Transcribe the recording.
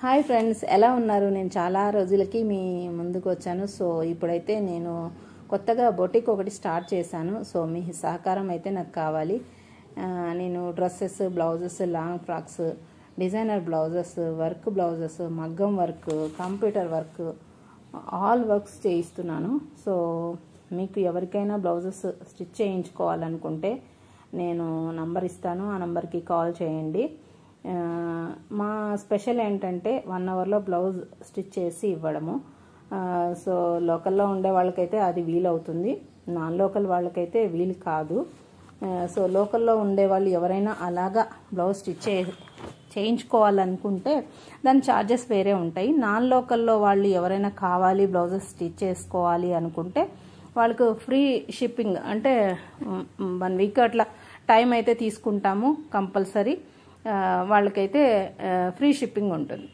Hi friends, ఎలా ఉన్నారు? నేను చాలా రోజులకి మీ ముందుకు వచ్చాను. సో ఇప్పుడైతే నేను కొత్తగా బొటిక్ ఒకటి స్టార్ట్ చేశాను. సో మీ సహకారం అయితే నాకు కావాలి. నేను dresses, blouses, long frocks, designer blouses, work blouses, మగ్గం work, computer work, all works చేయిస్తున్నాను. సో మీకు ఎవరికైనా బ్లౌజెస్ స్టిచ్ చేయించుకోవాలనుకుంటే నేను నంబర్ ఇస్తాను, ఆ నంబర్కి కాల్ చేయండి. మా స్పెషల్ ఏంటంటే 1 అవర్లో బ్లౌజ్ స్టిచ్ చేసి ఇవ్వడము. సో లోకల్లో ఉండే వాళ్ళకైతే అది వీలవుతుంది, నాన్ లోకల్ వాళ్ళకైతే వీలు కాదు. సో లోకల్లో ఉండే వాళ్ళు ఎవరైనా అలాగా బ్లౌజ్ స్టిచ్ చేయించుకోవాలనుకుంటే దాని ఛార్జెస్ వేరే ఉంటాయి. నాన్ లోకల్లో వాళ్ళు ఎవరైనా కావాలి బ్లౌజెస్ స్టిచ్ చేసుకోవాలి అనుకుంటే వాళ్ళకు ఫ్రీ షిప్పింగ్, అంటే 1 వీక్ అట్లా టైం అయితే తీసుకుంటాము కంపల్సరీ. వాళ్ళకైతే ఫ్రీ షిప్పింగ్ ఉంటుంది.